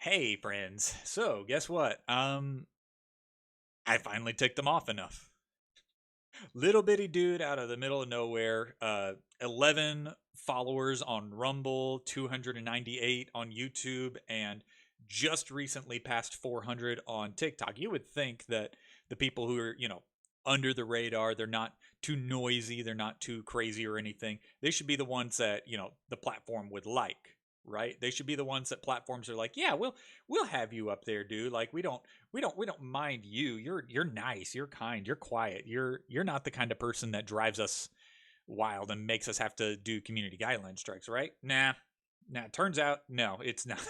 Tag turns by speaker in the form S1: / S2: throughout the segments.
S1: Hey friends. So, guess what? I finally ticked them off enough. Little bitty dude out of the middle of nowhere, 11 followers on Rumble, 298 on YouTube, and just recently passed 400 on TikTok. You would think that the people who are, under the radar, they're not too noisy, they're not too crazy or anything. They should be the ones that, the platform would like, right? They should be the ones that platforms are like, "Yeah, we'll have you up there, dude. Like we don't mind you. You're nice, you're kind, you're quiet. You're not the kind of person that drives us wild and makes us have to do community guideline strikes, right?" Nah, turns out no, it's not.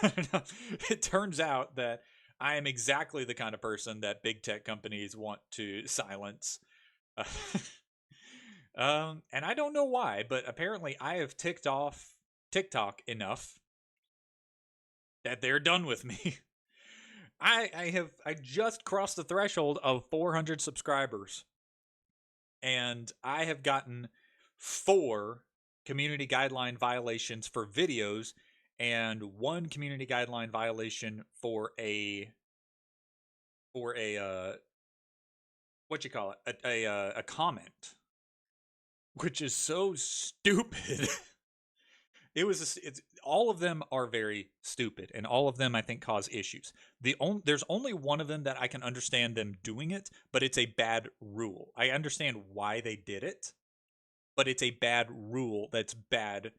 S1: It turns out that I am exactly the kind of person that big tech companies want to silence. Uh, and I don't know why, but apparently I have ticked off TikTok enough that they're done with me. I just crossed the threshold of 400 subscribers, and I have gotten 4 community guideline violations for videos and 1 community guideline violation for a what you call it, a comment, which is so stupid. It's all of them are very stupid, and all of them I think cause issues. There's only one of them that I can understand them doing it, but it's a bad rule. I understand why they did it, but it's a bad rule that's bad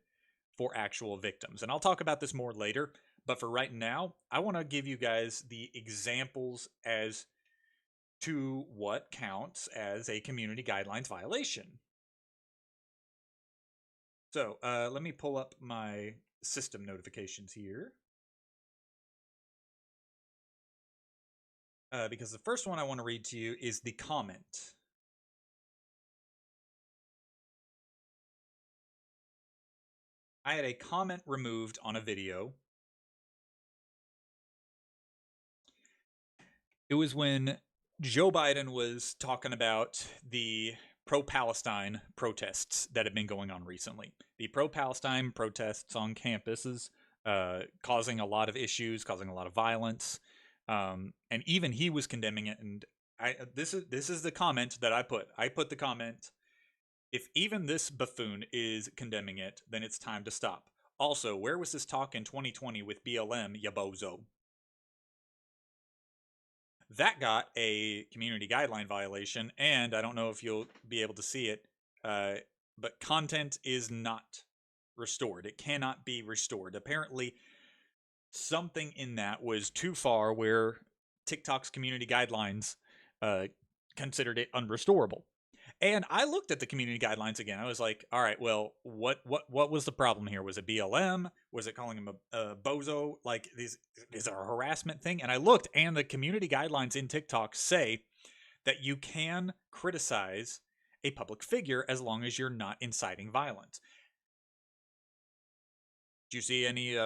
S1: for actual victims. And I'll talk about this more later, but for right now, I want to give you guys the examples as to what counts as a community guidelines violation. So let me pull up my system notifications here. Because the first one I want to read to you is the comment. I had a comment removed on a video. It was when Joe Biden was talking about the pro-Palestine protests that have been going on recently. The pro-Palestine protests on campuses, causing a lot of issues, causing a lot of violence, and even he was condemning it. And this is the comment that I put. I put the comment: if even this buffoon is condemning it, then it's time to stop. Also, where was this talk in 2020 with BLM, ya bozo? That got a community guideline violation, and I don't know if you'll be able to see it, but content is not restored. It cannot be restored. Apparently, something in that was too far where TikTok's community guidelines considered it unrestorable. And I looked at the community guidelines again. I was like, all right, well, what was the problem here? Was it BLM? Was it calling him a bozo? Like, is it a harassment thing? And I looked, and the community guidelines in TikTok say that you can criticize a public figure as long as you're not inciting violence. Do you see any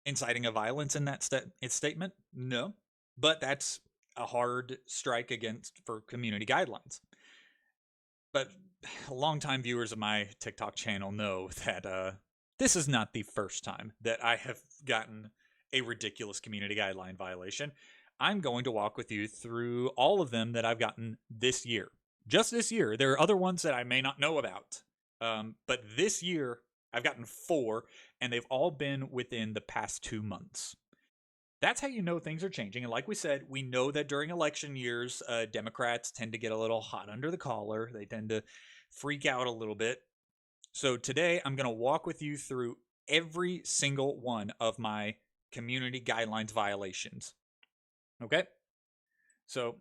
S1: inciting of violence in that statement? No, but that's a hard strike against for community guidelines. But longtime viewers of my TikTok channel know that this is not the first time that I have gotten a ridiculous community guideline violation. I'm going to walk with you through all of them that I've gotten this year. Just this year. There are other ones that I may not know about. But this year, I've gotten 4, and they've all been within the past 2 months. That's how you know things are changing. And like we said, we know that during election years, Democrats tend to get a little hot under the collar. They tend to freak out a little bit. So today, I'm going to walk with you through every single one of my community guidelines violations. Okay? So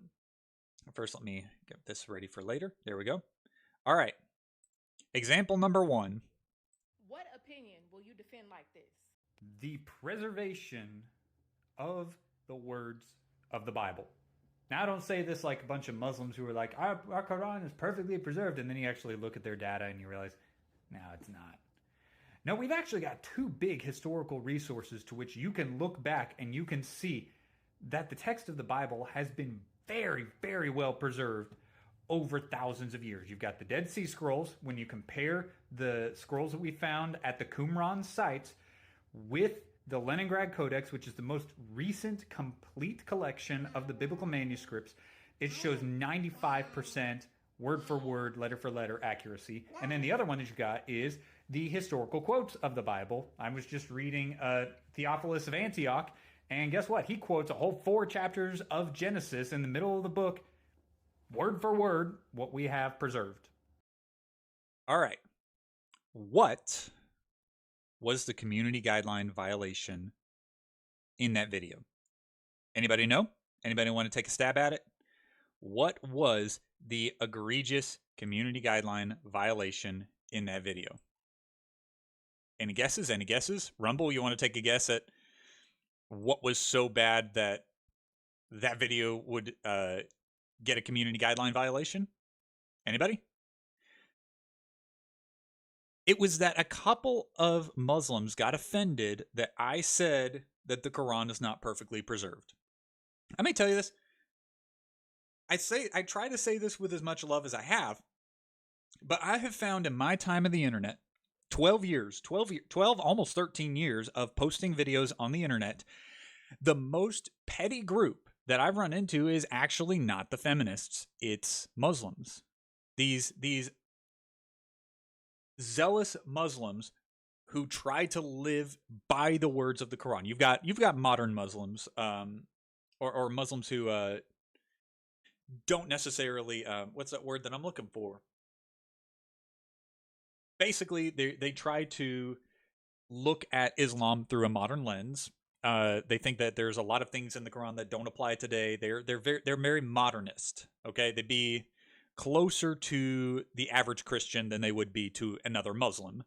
S1: first, let me get this ready for later. There we go. All right. Example number 1.
S2: What opinion will you defend like this?
S1: The preservation of the words of the Bible. Now, I don't say this like a bunch of Muslims who are like, our Quran is perfectly preserved, and then you actually look at their data and you realize, no, it's not. No, we've actually got 2 big historical resources to which you can look back and you can see that the text of the Bible has been very, very well preserved over thousands of years. You've got the Dead Sea Scrolls. When you compare the scrolls that we found at the Qumran sites with
S3: the Leningrad Codex, which is the most recent complete collection of the biblical manuscripts, it shows 95% word for word, letter for letter accuracy. And then the other one that you got is the historical quotes of the Bible. I was just reading Theophilus of Antioch, and guess what? He quotes a whole 4 chapters of Genesis in the middle of the book, word for word, what we have preserved.
S1: All right. What was the community guideline violation in that video? Anybody know? Anybody want to take a stab at it? What was the egregious community guideline violation in that video? Any guesses? Any guesses? Rumble, you want to take a guess at what was so bad that that video would get a community guideline violation? Anybody? It was that a couple of Muslims got offended that I said that the Quran is not perfectly preserved. I may tell you this. I try to say this with as much love as I have, but I have found in my time of the internet, 12, almost 13 years of posting videos on the internet, the most petty group that I've run into is actually not the feminists. It's Muslims. These zealous Muslims who try to live by the words of the Quran. You've got modern Muslims, or Muslims who don't necessarily what's that word that I'm looking for? Basically, they try to look at Islam through a modern lens. They think that there's a lot of things in the Quran that don't apply today. They're very modernist. Okay, they'd be closer to the average Christian than they would be to another Muslim.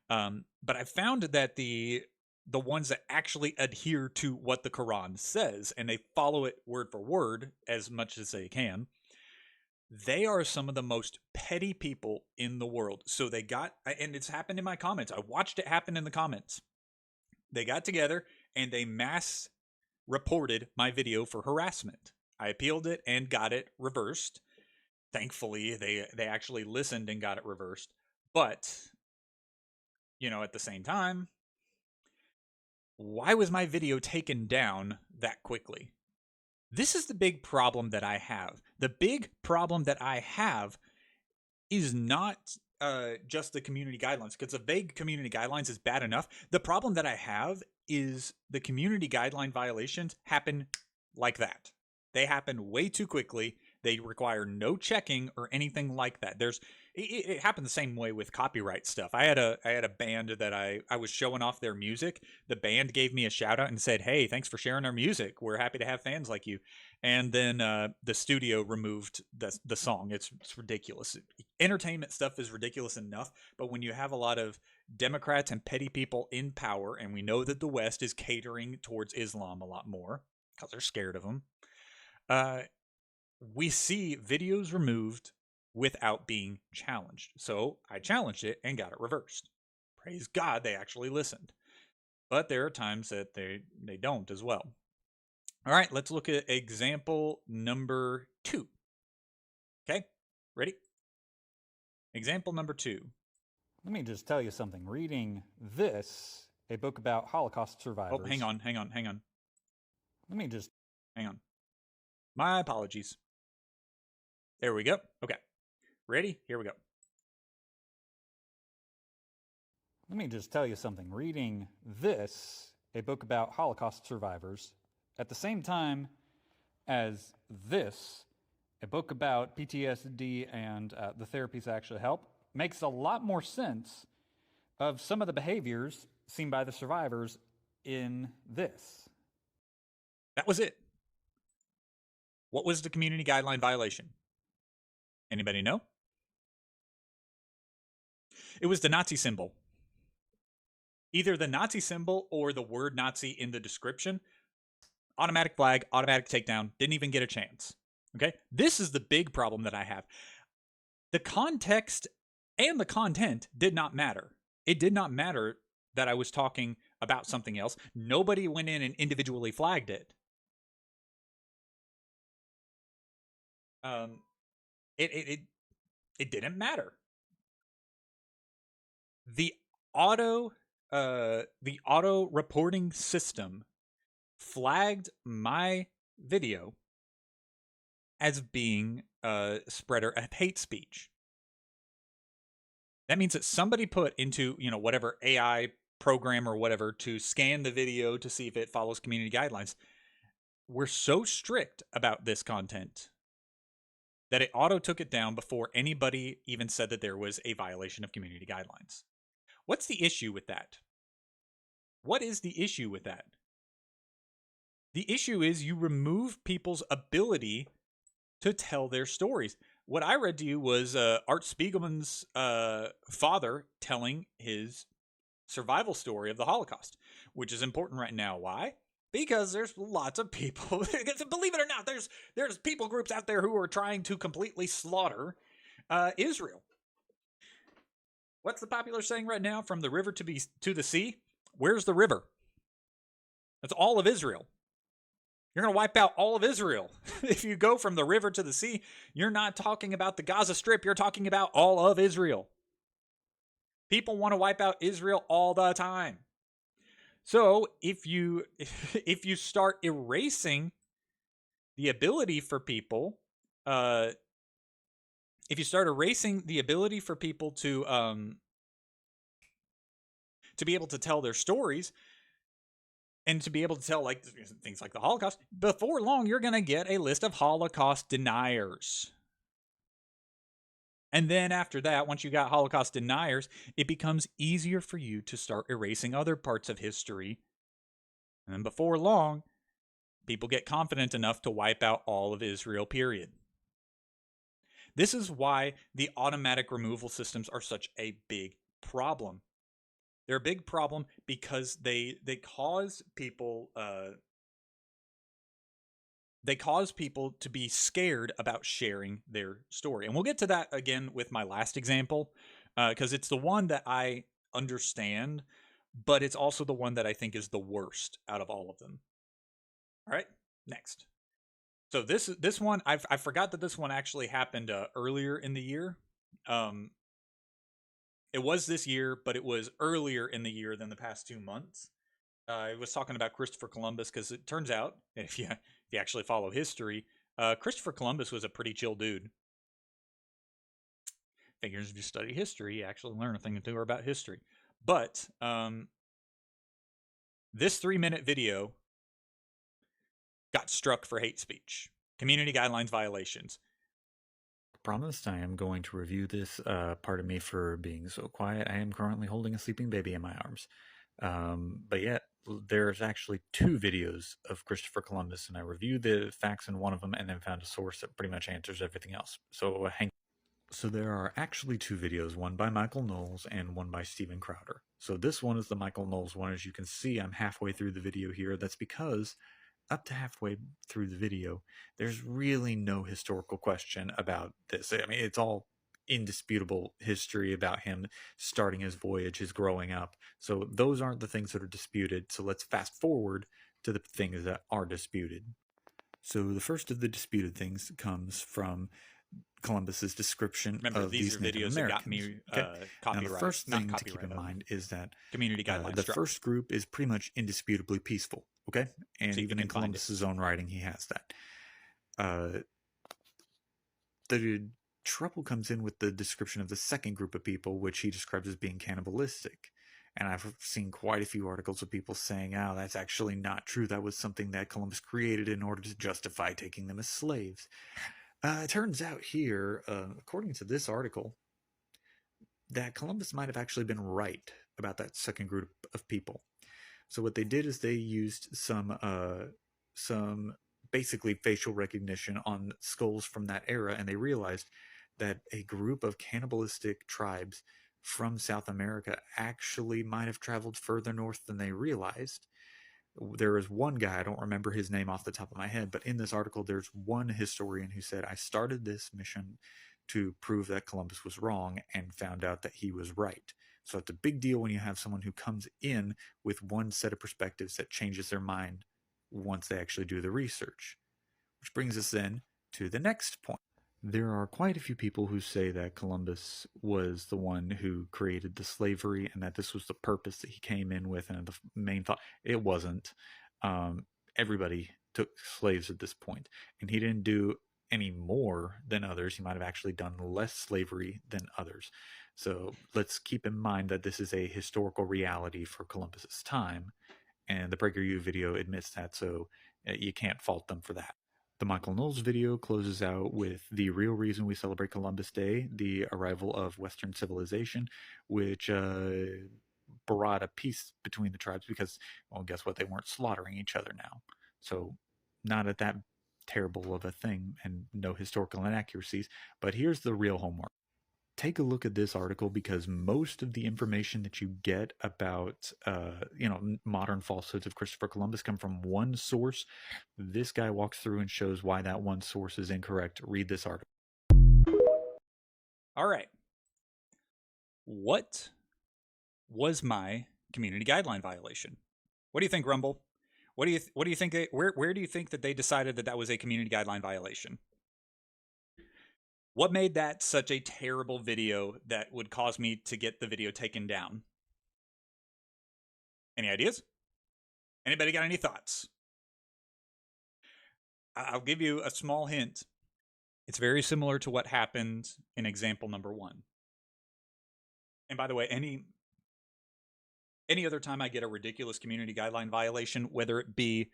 S1: But I found that the ones that actually adhere to what the Quran says and they follow it word for word as much as they can, they are some of the most petty people in the world. So they got, and it's happened in my comments. I watched it happen in the comments. They got together and they mass reported my video for harassment. I appealed it and got it reversed. Thankfully, they actually listened and got it reversed. But, at the same time, why was my video taken down that quickly? This is the big problem that I have. The big problem that I have is not just the community guidelines, because the vague community guidelines is bad enough. The problem that I have is the community guideline violations happen like that. They happen way too quickly. They require no checking or anything like that. It happened the same way with copyright stuff. I had a band that I was showing off their music. The band gave me a shout out and said, "Hey, thanks for sharing our music. We're happy to have fans like you." And then the studio removed the song. It's ridiculous. Entertainment stuff is ridiculous enough, but when you have a lot of Democrats and petty people in power, and we know that the West is catering towards Islam a lot more because they're scared of them, we see videos removed without being challenged. So I challenged it and got it reversed. Praise God, they actually listened. But there are times that they don't as well. All right, let's look at example number 2. Okay, ready? Example number 2.
S3: Let me just tell you something. Reading this, a book about Holocaust survivors.
S1: Oh, hang on.
S3: Let me just...
S1: Hang on. My apologies. There we go. Okay. Ready? Here we go.
S3: Let me just tell you something. Reading this, a book about Holocaust survivors, at the same time as this, a book about PTSD and the therapies that actually help, makes a lot more sense of some of the behaviors seen by the survivors in this.
S1: That was it. What was the community guideline violation? Anybody know? It was the Nazi symbol. Either the Nazi symbol or the word Nazi in the description. Automatic flag, automatic takedown, didn't even get a chance. Okay? This is the big problem that I have. The context and the content did not matter. It did not matter that I was talking about something else. Nobody went in and individually flagged it. It didn't matter. The auto the auto reporting system flagged my video as being a spreader of hate speech. That means that somebody put into, whatever AI program or whatever to scan the video to see if it follows community guidelines. We're so strict about this content that it auto took it down before anybody even said that there was a violation of community guidelines. What's the issue with that? What is the issue with that? The issue is you remove people's ability to tell their stories. What I read to you was Art Spiegelman's father telling his survival story of the Holocaust, which is important right now. Why? Because there's lots of people, believe it or not, there's people groups out there who are trying to completely slaughter Israel. What's the popular saying right now? From the river to the sea? Where's the river? That's all of Israel. You're going to wipe out all of Israel. If you go from the river to the sea, you're not talking about the Gaza Strip. You're talking about all of Israel. People want to wipe out Israel all the time. So if you start erasing the ability for people, to be able to tell their stories and to be able to tell like things like the Holocaust, before long you're going to get a list of Holocaust deniers. And then after that, once you got Holocaust deniers, it becomes easier for you to start erasing other parts of history. And then before long, people get confident enough to wipe out all of Israel, period. This is why the automatic removal systems are such a big problem. They're a big problem because they cause people to be scared about sharing their story. And we'll get to that again with my last example, because it's the one that I understand, but it's also the one that I think is the worst out of all of them. All right, next. So this one, I forgot that this one actually happened earlier in the year. It was this year, but it was earlier in the year than the past 2 months. I was talking about Christopher Columbus because it turns out, if you actually follow history, Christopher Columbus was a pretty chill dude. Figures if you study history, you actually learn a thing or two about history. But this 3-minute video got struck for hate speech, community guidelines violations.
S4: Promised I am going to review this. Pardon me for being so quiet. I am currently holding a sleeping baby in my arms. But yet, there's actually 2 videos of Christopher Columbus, and I reviewed the facts in one of them and then found a source that pretty much answers everything else. So there are actually 2 videos, one by Michael Knowles and one by Steven Crowder. So this one is the Michael Knowles one. As you can see, I'm halfway through the video here. That's because up to halfway through the video, there's really no historical question about this. I mean, it's all indisputable history about him starting his voyage, his growing up. So those aren't the things that are disputed. So let's fast forward to the things that are disputed. So the first of the disputed things comes from Columbus's description of these Native Americans.
S1: That got me copyright.
S4: Now, the first thing to keep in mind is that
S1: community guidelines.
S4: The first group is pretty much indisputably peaceful. Okay, and even in Columbus's own writing, he has that. The trouble comes in with the description of the second group of people, which he describes as being cannibalistic. And I've seen quite a few articles of people saying, "Oh, that's actually not true. That was something that Columbus created in order to justify taking them as slaves." It turns out here, according to this article, that Columbus might have actually been right about that second group of people. So what they did is they used some basically facial recognition on skulls from that era, and they realized that a group of cannibalistic tribes from South America actually might have traveled further north than they realized. There is one guy, I don't remember his name off the top of my head, but in this article there's one historian who said, "I started this mission to prove that Columbus was wrong and found out that he was right." So it's a big deal when you have someone who comes in with one set of perspectives that changes their mind once they actually do the research. Which brings us then to the next point. There are quite a few people who say that Columbus was the one who created the slavery and that this was the purpose that he came in with and the main thought. It wasn't. Everybody took slaves at this point, and he didn't do any more than others. He might have actually done less slavery than others. So let's keep in mind that this is a historical reality for Columbus's time, and the PragerU video admits that, so you can't fault them for that. The Michael Knowles video closes out with the real reason we celebrate Columbus Day, the arrival of Western civilization, which brought a peace between the tribes because, well, guess what? They weren't slaughtering each other now. So not at that terrible of a thing and no historical inaccuracies. But here's the real homework. Take a look at this article because most of the information that you get about, modern falsehoods of Christopher Columbus come from one source. This guy walks through and shows why that one source is incorrect. Read this article.
S1: All right. What was my community guideline violation? What do you think, Rumble? What do you think? Where do you think that they decided that was a community guideline violation? What made that such a terrible video that would cause me to get the video taken down? Any ideas? Anybody got any thoughts? I'll give you a small hint. It's very similar to what happened in example number 1. And by the way, any other time I get a ridiculous community guideline violation, whether it be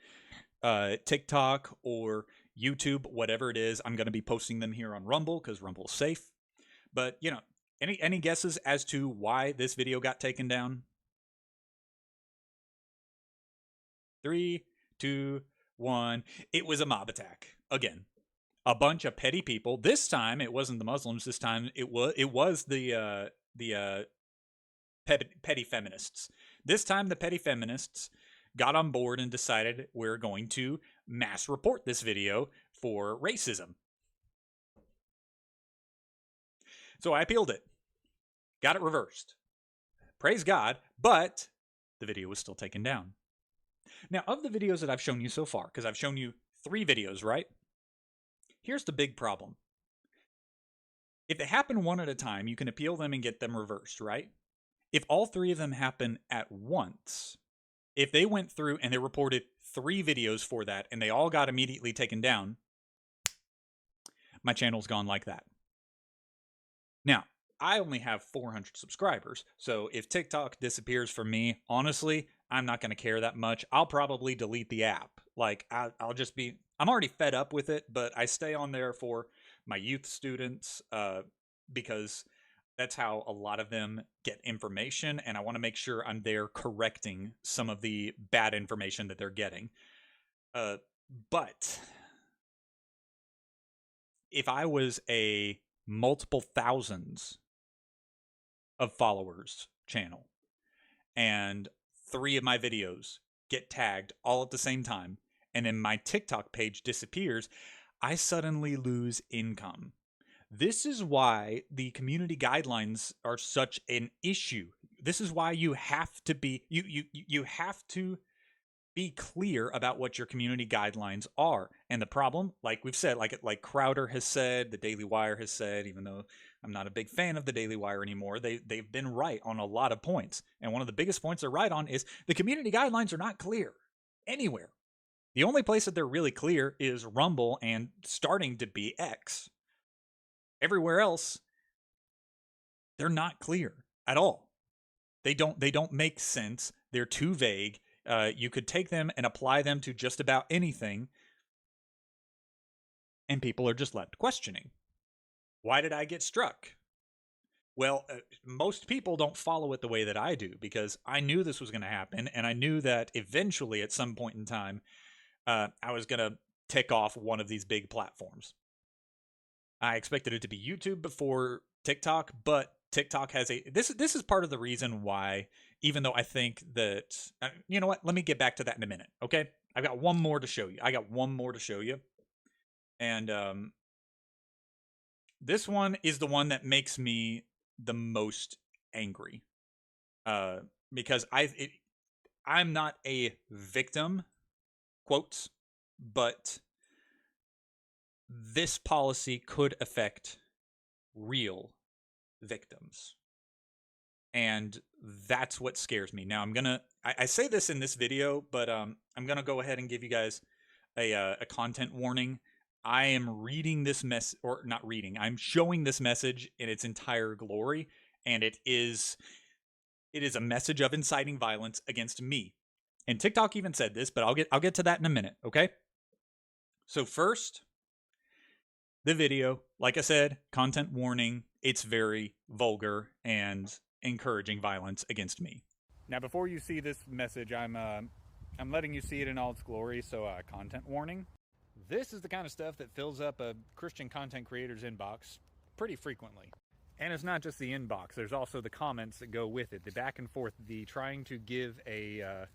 S1: TikTok or YouTube, whatever it is, I'm going to be posting them here on Rumble because Rumble's safe. But, any guesses as to why this video got taken down? 3, 2, 1. It was a mob attack. Again, a bunch of petty people. This time, it wasn't the Muslims. This time, it was the petty feminists. This time, the petty feminists got on board and decided we're going to mass report this video for racism. So I appealed it. Got it reversed. Praise God, but the video was still taken down. Now, of the videos that I've shown you so far, because I've shown you 3 videos, right? Here's the big problem. If they happen one at a time, you can appeal them and get them reversed, right? If all 3 of them happen at once, if they went through and they reported 3 videos for that and they all got immediately taken down, my channel's gone like that. Now, I only have 400 subscribers, so if TikTok disappears from me, honestly, I'm not going to care that much. I'll probably delete the app. Like, I'll just be... I'm already fed up with it, but I stay on there for my youth students because that's how a lot of them get information, and I want to make sure I'm there correcting some of the bad information that they're getting. But if I was a multiple thousands of followers channel and 3 of my videos get tagged all at the same time, and then my TikTok page disappears, I suddenly lose income. This is why the community guidelines are such an issue. This is why you have to be you have to be clear about what your community guidelines are. And the problem, like we've said, like Crowder has said, the Daily Wire has said, even though I'm not a big fan of the Daily Wire anymore, they've been right on a lot of points. And one of the biggest points they're right on is the community guidelines are not clear anywhere. The only place that they're really clear is Rumble and starting to be X. Everywhere else, they're not clear at all. They don't make sense. They're too vague. You could take them and apply them to just about anything, and people are just left questioning. Why did I get struck? Well, most people don't follow it the way that I do because I knew this was going to happen, and I knew that eventually at some point in time, I was going to tick off one of these big platforms. I expected it to be YouTube before TikTok, but TikTok has a... This is part of the reason why, even though I think that... you know what? Let me get back to that in a minute, okay? I've got one more to show you. And this one is the one that makes me the most angry. Because I'm not a victim, quotes, but this policy could affect real victims. And that's what scares me. Now, I say this in this video, but I'm going to go ahead and give you guys a content warning. I am reading this or not reading, I'm showing this message in its entire glory, and it is a message of inciting violence against me. And TikTok even said this, but I'll get to that in a minute, okay? So first, the video, like I said, content warning, it's very vulgar and encouraging violence against me.
S3: Now, before you see this message, I'm letting you see it in all its glory, so content warning. This is the kind of stuff that fills up a Christian content creator's inbox pretty frequently. And it's not just the inbox, there's also the comments that go with it, the back and forth, the trying to give a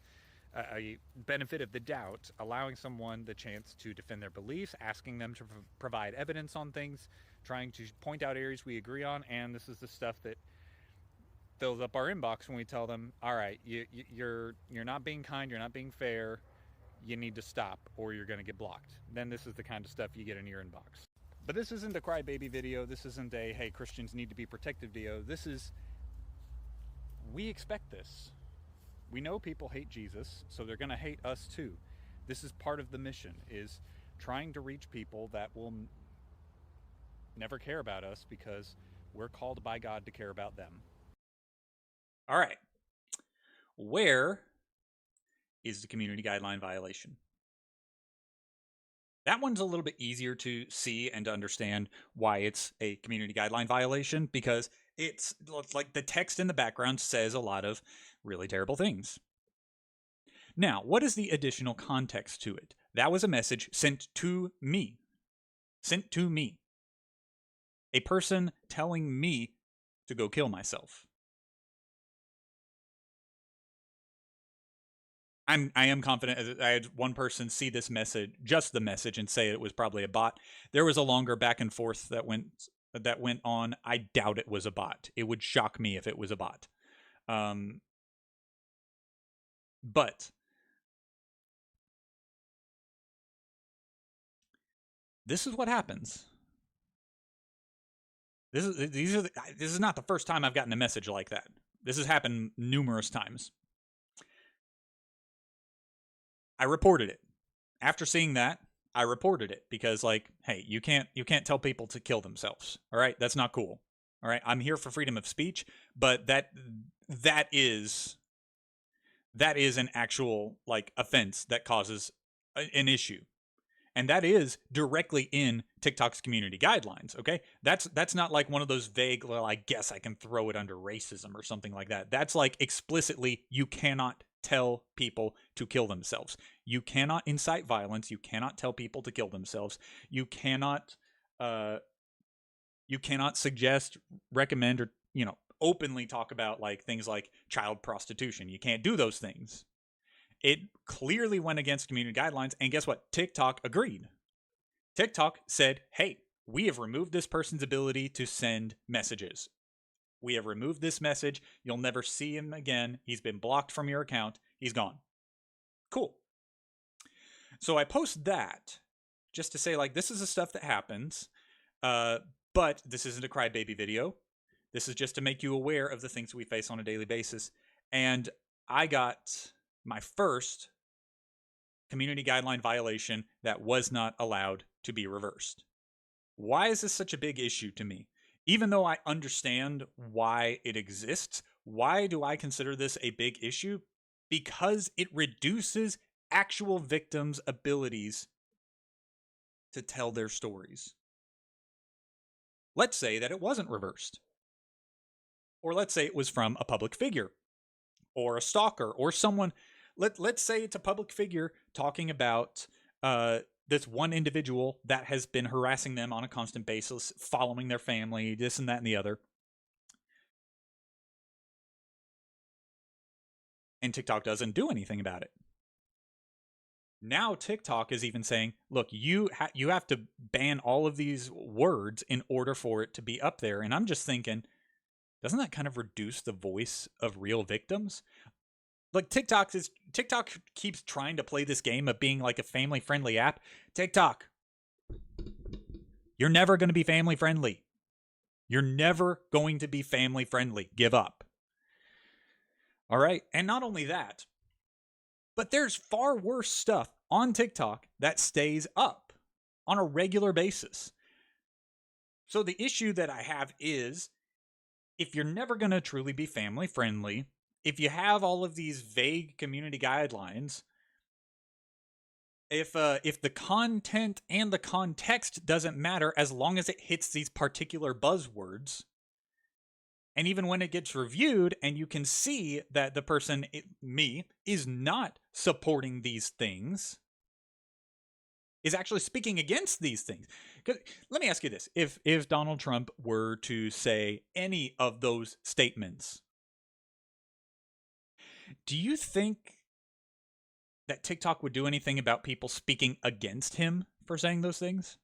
S3: benefit of the doubt, allowing someone the chance to defend their beliefs, asking them to provide evidence on things, trying to point out areas we agree on, and this is the stuff that fills up our inbox when we tell them, all right, you're not being kind, you're not being fair, you need to stop or you're going to get blocked. Then this is the kind of stuff you get in your inbox. But this isn't a crybaby video, this isn't a hey, Christians need to be protected video. This is, we expect this. We know people hate Jesus, so they're going to hate us too. This is part of the mission, is trying to reach people that will never care about us because we're called by God to care about them.
S1: All right. Where is the community guideline violation? That one's a little bit easier to see and to understand why it's a community guideline violation, because it's like the text in the background says a lot of really terrible things. Now, what is the additional context to it? That was a message sent to me. Sent to me. A person telling me to go kill myself. I am confident. I had one person see this message, just the message, and say it was probably a bot. There was a longer back and forth that went on. I doubt it was a bot. It would shock me if it was a bot. But this is what happens. This is not the first time I've gotten a message like that. This has happened numerous times. I reported it. After seeing that, I reported it because, like, hey, you can't tell people to kill themselves. All right, that's not cool. All right, I'm here for freedom of speech, but that is an actual like offense that causes an issue, and that is directly in TikTok's community guidelines. Okay, that's not like one of those vague, well, I guess I can throw it under racism or something like that. That's like explicitly, you cannot tell people to kill themselves. You cannot incite violence. You cannot tell people to kill themselves. You cannot suggest, recommend, or openly talk about like things like child prostitution. You can't do those things. It clearly went against community guidelines, and guess what? TikTok agreed. TikTok said, hey, we have removed this person's ability to send messages. We have removed this message. You'll never see him again. He's been blocked from your account. He's gone. Cool. So I post that just to say, like, this is the stuff that happens, but this isn't a crybaby video. This is just to make you aware of the things we face on a daily basis. And I got my first community guideline violation that was not allowed to be reversed. Why is this such a big issue to me? Even though I understand why it exists, why do I consider this a big issue? Because it reduces actual victims' abilities to tell their stories. Let's say that it wasn't reversed. Or let's say it was from a public figure or a stalker or someone. Let's say it's a public figure talking about this one individual that has been harassing them on a constant basis, following their family, this and that and the other. And TikTok doesn't do anything about it. Now TikTok is even saying, look, you have to ban all of these words in order for it to be up there. And I'm just thinking, doesn't that kind of reduce the voice of real victims? Like TikTok keeps trying to play this game of being like a family-friendly app. TikTok, You're never going to be family friendly. You're never going to be family friendly. Give up. All right. And not only that, but there's far worse stuff on TikTok that stays up on a regular basis. So the issue that I have is, if you're never going to truly be family friendly, if you have all of these vague community guidelines, if the content and the context doesn't matter as long as it hits these particular buzzwords, and even when it gets reviewed and you can see that the person, me, is not supporting these things, is actually speaking against these things. Let me ask you this. If Donald Trump were to say any of those statements, do you think that TikTok would do anything about people speaking against him for saying those things?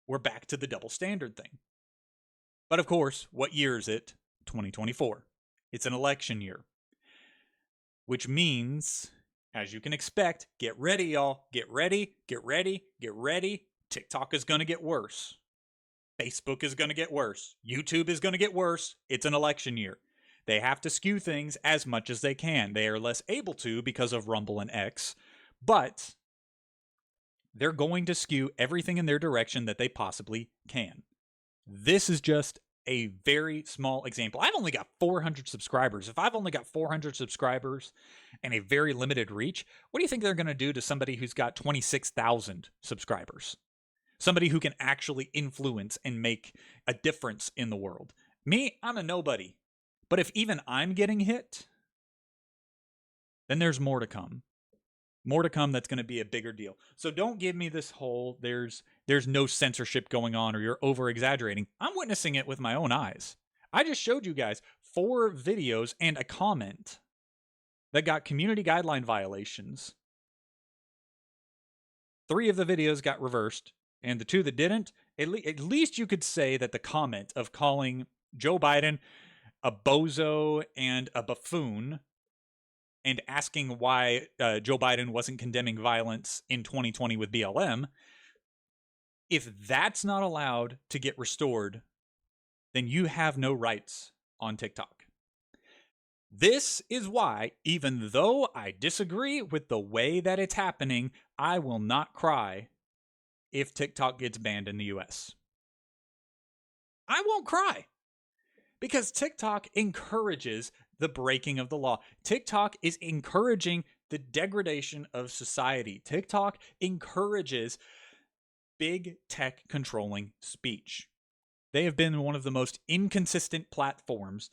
S1: We're back to the double standard thing. But of course, what year is it? 2024. It's an election year. Which means, as you can expect, get ready, y'all. Get ready, get ready, get ready. TikTok is going to get worse. Facebook is going to get worse. YouTube is going to get worse. It's an election year. They have to skew things as much as they can. They are less able to because of Rumble and X, but they're going to skew everything in their direction that they possibly can. This is just a very small example. I've only got 400 subscribers. If I've only got 400 subscribers and a very limited reach, what do you think they're going to do to somebody who's got 26,000 subscribers? Somebody who can actually influence and make a difference in the world. Me, I'm a nobody. But if even I'm getting hit, then there's more to come. More to come that's going to be a bigger deal. So don't give me this whole there's no censorship going on or you're over exaggerating. I'm witnessing it with my own eyes. I just showed you guys 4 videos and a comment that got community guideline violations. 3 of the videos got reversed, and the 2 that didn't, at least you could say that the comment of calling Joe Biden a bozo and a buffoon and asking why Joe Biden wasn't condemning violence in 2020 with BLM, if that's not allowed to get restored, then you have no rights on TikTok. This is why, even though I disagree with the way that it's happening, I will not cry if TikTok gets banned in the US. I won't cry. Because TikTok encourages the breaking of the law. TikTok is encouraging the degradation of society. TikTok encourages big tech controlling speech. They have been one of the most inconsistent platforms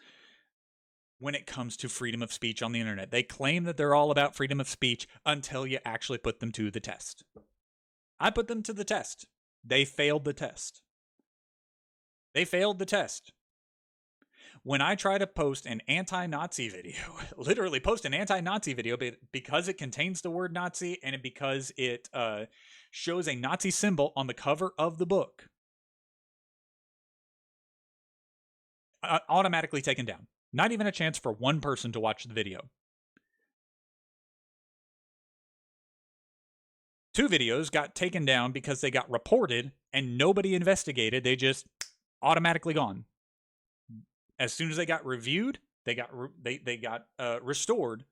S1: when it comes to freedom of speech on the internet. They claim that they're all about freedom of speech until you actually put them to the test. I put them to the test. They failed the test. They failed the test. When I try to post an anti-Nazi video, literally post an anti-Nazi video because it contains the word Nazi and because it shows a Nazi symbol on the cover of the book, automatically taken down. Not even a chance for one person to watch the video. 2 videos got taken down because they got reported and nobody investigated. They just automatically gone. As soon as they got reviewed, they got restored.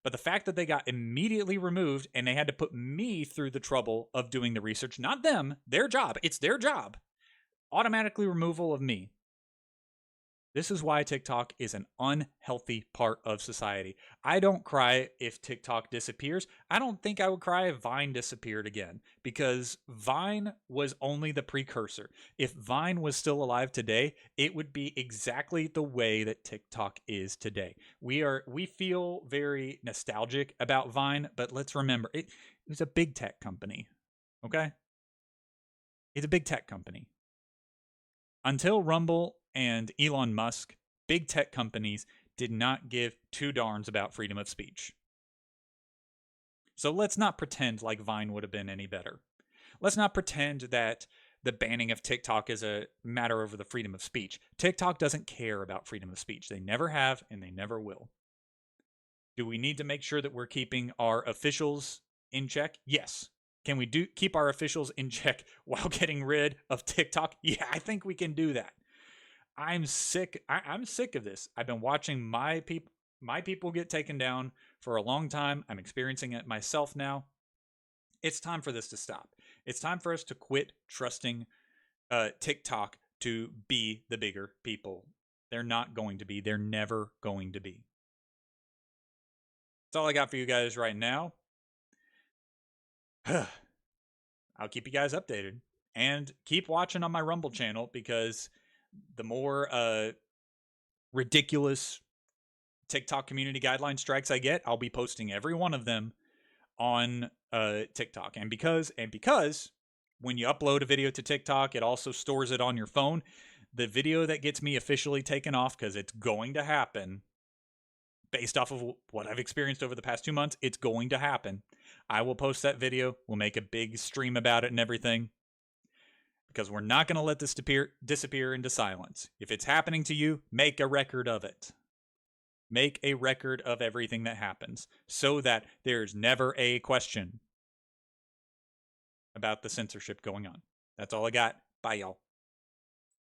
S1: But the fact that they got immediately removed and they had to put me through the trouble of doing the research, not them, their job, it's their job, automatically removal of me. This is why TikTok is an unhealthy part of society. I don't cry if TikTok disappears. I don't think I would cry if Vine disappeared again, because Vine was only the precursor. If Vine was still alive today, it would be exactly the way that TikTok is today. We feel very nostalgic about Vine, but let's remember, it was a big tech company, okay? It's a big tech company. Until Rumble and Elon Musk, big tech companies did not give 2 darns about freedom of speech. So let's not pretend like Vine would have been any better. Let's not pretend that the banning of TikTok is a matter over the freedom of speech. TikTok doesn't care about freedom of speech. They never have, and they never will. Do we need to make sure that we're keeping our officials in check? Yes. Can we keep our officials in check while getting rid of TikTok? Yeah, I think we can do that. I'm sick. I'm sick of this. I've been watching my people get taken down for a long time. I'm experiencing it myself now. It's time for this to stop. It's time for us to quit trusting TikTok to be the bigger people. They're not going to be. They're never going to be. That's all I got for you guys right now. I'll keep you guys updated. And keep watching on my Rumble channel, because the more ridiculous TikTok community guideline strikes I get, I'll be posting every one of them on TikTok. And because when you upload a video to TikTok, it also stores it on your phone. The video that gets me officially taken off, because it's going to happen, based off of what I've experienced over the past 2 months, it's going to happen. I will post that video. We'll make a big stream about it and everything, because we're not going to let this disappear into silence. If it's happening to you, make a record of it. Make a record of everything that happens, so that there's never a question about the censorship going on. That's all I got. Bye, y'all.